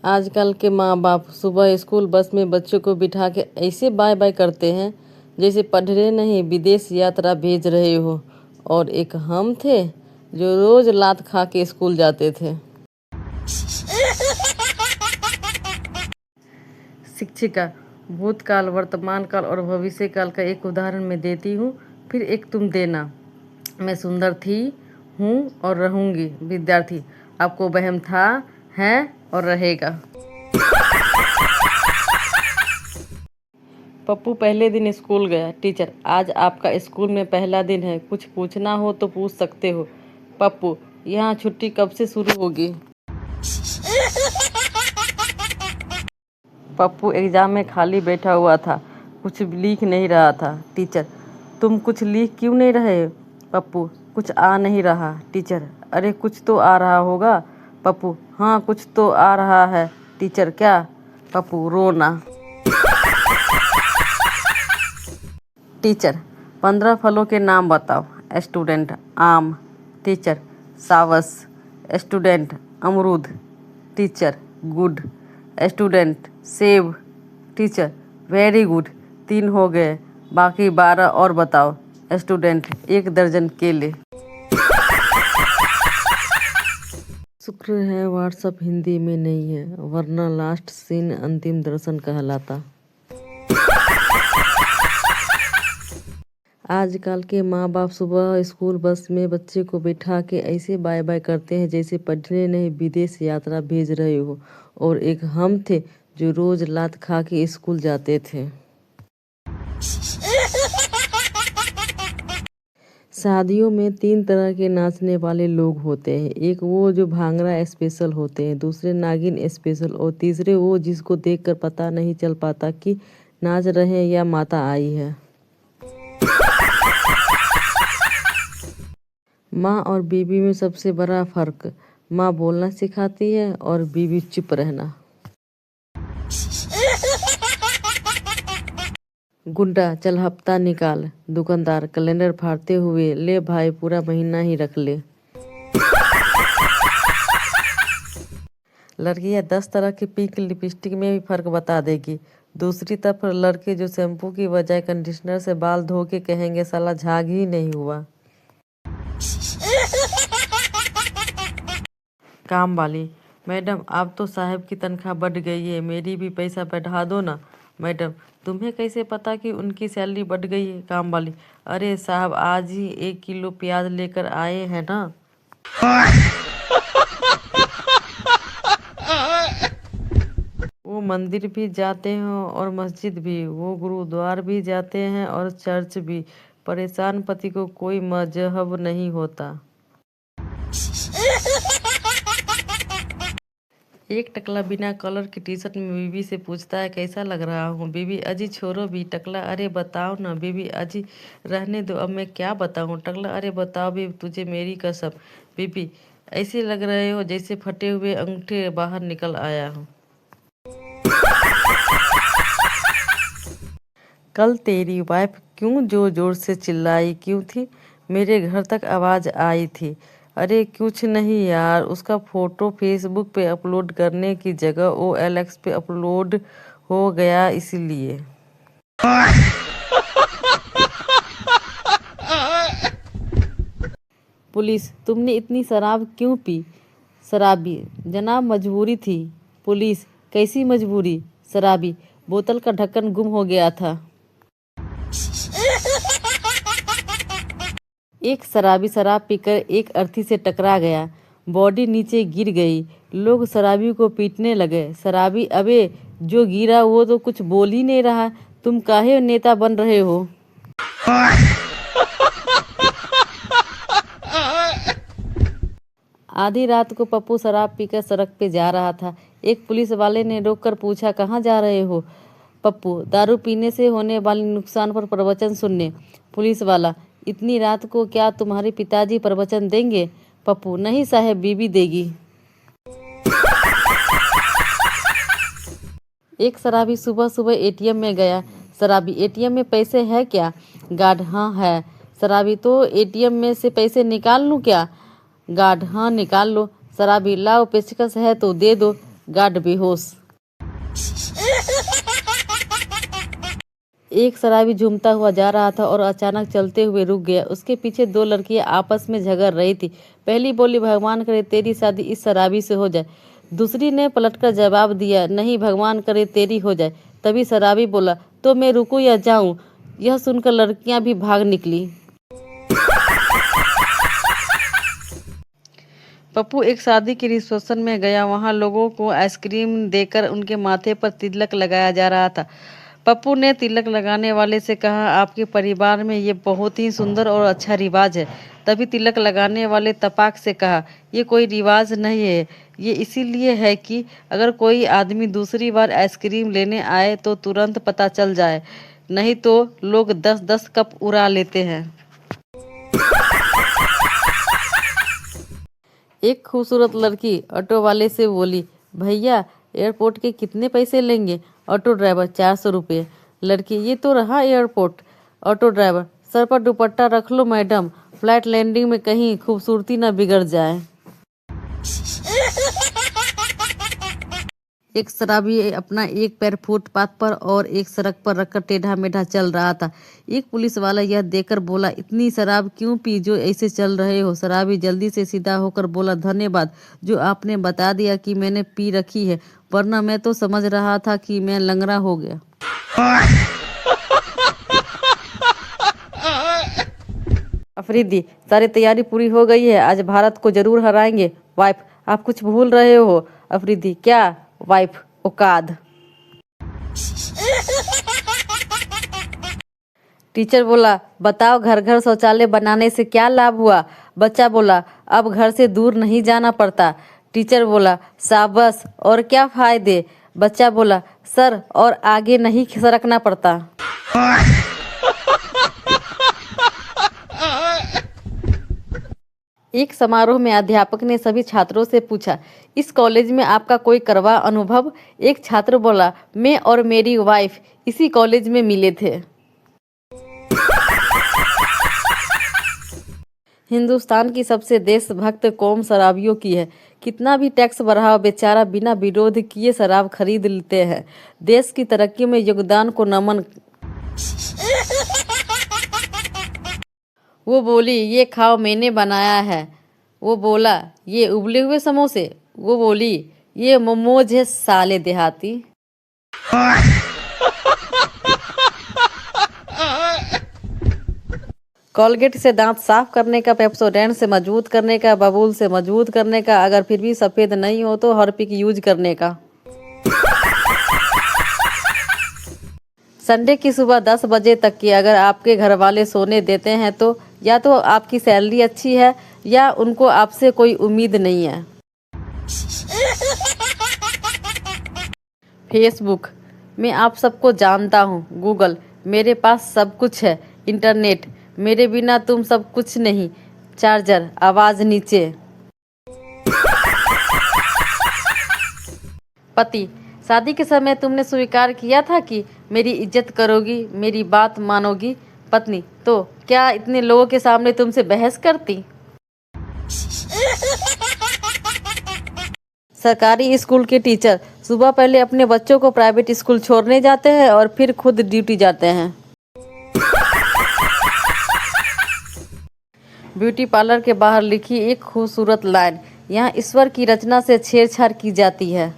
आजकल के माँ बाप सुबह स्कूल बस में बच्चों को बिठा के ऐसे बाय बाय करते हैं जैसे पढ़ रहे नहीं विदेश यात्रा भेज रहे हो। और एक हम थे जो रोज लात खा के स्कूल जाते थे। शिक्षिका भूतकाल, वर्तमान काल और भविष्य काल का एक उदाहरण मैं देती हूँ, फिर एक तुम देना। मैं सुंदर थी, हूँ और रहूँगी। विद्यार्थी आपको वहम था, है और रहेगा। पप्पू पहले दिन स्कूल गया। टीचर आज आपका स्कूल में पहला दिन है, कुछ पूछना हो तो पूछ सकते हो। पप्पू यहाँ छुट्टी कब से शुरू होगी? पप्पू एग्जाम में खाली बैठा हुआ था, कुछ लिख नहीं रहा था। टीचर तुम कुछ लिख क्यों नहीं रहे? पप्पू कुछ आ नहीं रहा। टीचर अरे कुछ तो आ रहा होगा। पप्पू हाँ कुछ तो आ रहा है। टीचर क्या? पप्पू रोना। टीचर 15 फलों के नाम बताओ। स्टूडेंट आम। टीचर सावस। स्टूडेंट अमरूद। Teacher good. स्टूडेंट सेब। Teacher very good. 3 हो गए, बाकी 12 और बताओ। स्टूडेंट 1 दर्जन केले। शुक्र है व्हाट्सएप हिंदी में नहीं है, वरना लास्ट सीन अंतिम दर्शन कहलाता। आजकल के माँ बाप सुबह स्कूल बस में बच्चे को बिठा के ऐसे बाय बाय करते हैं जैसे पढ़ने नहीं विदेश यात्रा भेज रहे हो। और एक हम थे जो रोज लात खा के स्कूल जाते थे। शादियों में 3 तरह के नाचने वाले लोग होते हैं। एक वो जो भांगड़ा स्पेशल होते हैं, दूसरे नागिन स्पेशल और तीसरे वो जिसको देखकर पता नहीं चल पाता कि नाच रहे हैं या माता आई है। माँ और बीबी में सबसे बड़ा फर्क, माँ बोलना सिखाती है और बीबी चुप रहना। गुंडा चल हफ्ता निकाल। दुकानदार कैलेंडर फाड़ते हुए ले भाई पूरा महीना ही रख ले। लड़कियां 10 तरह की पिंक लिपस्टिक में भी फर्क बता देगी। दूसरी तरफ लड़के जो शैम्पू की बजाय कंडीशनर से बाल धो के कहेंगे साला झाग ही नहीं हुआ। काम वाली मैडम आप तो साहब की तनख्वाह बढ़ गई है, मेरी भी पैसा बढ़ा दो ना। मैडम तुम्हें कैसे पता कि उनकी सैलरी बढ़ गई है? काम वाली अरे साहब आज ही 1 किलो प्याज लेकर आए हैं ना। वो मंदिर भी जाते हैं और मस्जिद भी, वो गुरुद्वार भी जाते हैं और चर्च भी। परेशान पति को कोई मजहब नहीं होता। एक टकला बिना कलर की टी शर्ट में बीबी से पूछता है कैसा लग रहा हूँ? बीबी अजी छोड़ो भी। टकला अरे बताओ ना। बीबी अजी रहने दो, अब मैं क्या बताऊँ? टकला अरे बताओ भी, तुझे मेरी कसम। बीबी ऐसे लग रहे हो जैसे फटे हुए अंगूठे बाहर निकल आया हो। कल तेरी वाइफ क्यों जोर जोर से चिल्लाई क्यों थी? मेरे घर तक आवाज़ आई थी। अरे कुछ नहीं यार, उसका फोटो फेसबुक पे अपलोड करने की जगह OLX पे अपलोड हो गया इसीलिए। पुलिस तुमने इतनी शराब क्यों पी? शराबी जनाब मजबूरी थी। पुलिस कैसी मजबूरी? शराबी बोतल का ढक्कन गुम हो गया था। एक शराबी शराब पीकर एक अर्थी से टकरा गया, बॉडी नीचे गिर गई। लोग शराबी को पीटने लगे। शराबी अबे जो गिरा वो तो कुछ बोल ही नहीं रहा, तुम काहे नेता बन रहे हो? आधी रात को पप्पू शराब पीकर सड़क पे जा रहा था। एक पुलिस वाले ने रोककर पूछा कहाँ जा रहे हो? पप्पू दारू पीने से होने वाले नुकसान पर प्रवचन सुनने। पुलिस वाला इतनी रात को क्या तुम्हारे पिताजी प्रवचन देंगे? पप्पू नहीं साहब, बीबी देगी। एक शराबी सुबह सुबह ATM में गया। शराबी ATM में पैसे है क्या? गार्ड हाँ है। शराबी तो ATM में से पैसे निकाल लूँ क्या? गार्ड हाँ निकाल लो। शराबी लाओ पेचकस है तो दे दो। गार्ड बेहोश। एक शराबी झूमता हुआ जा रहा था और अचानक चलते हुए रुक गया। उसके पीछे दो लड़कियां आपस में झगड़ रही थी। पहली बोली, भगवान करे तेरी शादी इस शराबी से हो जाए। दूसरी ने पलटकर जवाब दिया, नहीं भगवान करे तेरी हो जाए। तभी शराबी बोला, तो मैं रुकूं या जाऊं? यह सुनकर लड़कियां भी भाग निकली। पप्पू एक शादी के रिसेप्शन में गया। वहां लोगों को आइसक्रीम देकर उनके माथे पर तिलक लगाया जा रहा था। पप्पू ने तिलक लगाने वाले से कहा, आपके परिवार में ये बहुत ही सुंदर और अच्छा रिवाज है। तभी तिलक लगाने वाले तपाक से कहा, ये कोई रिवाज नहीं है, ये इसीलिए है कि अगर कोई आदमी दूसरी बार आइसक्रीम लेने आए तो तुरंत पता चल जाए, नहीं तो लोग 10-10 कप उड़ा लेते हैं। एक खूबसूरत लड़की ऑटो वाले से बोली, भैया एयरपोर्ट के कितने पैसे लेंगे? ऑटो ड्राइवर, 400 रुपये। लड़की, ये तो रहा एयरपोर्ट। ऑटो ड्राइवर, सर पर दुपट्टा रख लो मैडम, फ्लाइट लैंडिंग में कहीं खूबसूरती ना बिगड़ जाए। एक शराबी अपना एक पैर फुटपाथ पर और एक सड़क पर रखकर टेढ़ा मेढ़ा चल रहा था। एक पुलिस वाला यह देखकर बोला, इतनी शराब क्यों पी जो ऐसे चल रहे हो? शराबी जल्दी से सीधा होकर बोला, धन्यवाद जो आपने बता दिया कि मैंने पी रखी है, वरना मैं तो समझ रहा था कि मैं लंगड़ा हो गया। अफरीदी, सारी तैयारी पूरी हो गई है, आज भारत को जरूर हराएंगे। वाइफ, आप कुछ भूल रहे हो। अफरीदी, क्या? वाइफ, औकात। टीचर बोला, बताओ घर घर शौचालय बनाने से क्या लाभ हुआ? बच्चा बोला, अब घर से दूर नहीं जाना पड़ता। टीचर बोला, शाबाश, और क्या फायदे? बच्चा बोला, सर और आगे नहीं सरकना पड़ता। एक समारोह में अध्यापक ने सभी छात्रों से पूछा, इस कॉलेज में आपका कोई कड़वा अनुभव? एक छात्र बोला, मैं और मेरी वाइफ इसी कॉलेज में मिले थे। हिंदुस्तान की सबसे देशभक्त कौम शराबियों की है। कितना भी टैक्स बढ़ाओ, बेचारा बिना विरोध किए शराब खरीद लेते हैं। देश की तरक्की में योगदान को नमन। वो बोली, ये खाओ मैंने बनाया है। वो बोला, ये उबले हुए समोसे। वो बोली, ये मोमोज है साले देहाती। कोलगेट से दांत साफ करने का, पेप्सोडेंट से मजबूत करने का, बबूल से मजबूत करने का, अगर फिर भी सफेद नहीं हो तो हार्पिक यूज करने का। संडे की सुबह 10 बजे तक की अगर आपके घर वाले सोने देते हैं तो या तो आपकी सैलरी अच्छी है या उनको आपसे कोई उम्मीद नहीं है। फेसबुक, मैं आप सबको जानता हूँ। गूगल, मेरे पास सब कुछ है। इंटरनेट, मेरे बिना तुम सब कुछ नहीं। चार्जर, आवाज नीचे। पति, शादी के समय तुमने स्वीकार किया था कि मेरी इज्जत करोगी, मेरी बात मानोगी। पत्नी, तो क्या इतने लोगों के सामने तुमसे बहस करती? सरकारी स्कूल के टीचर सुबह पहले अपने बच्चों को प्राइवेट स्कूल छोड़ने जाते हैं और फिर खुद ड्यूटी जाते हैं। ब्यूटी पार्लर के बाहर लिखी एक खूबसूरत लाइन, यहाँ ईश्वर की रचना से छेड़छाड़ की जाती है।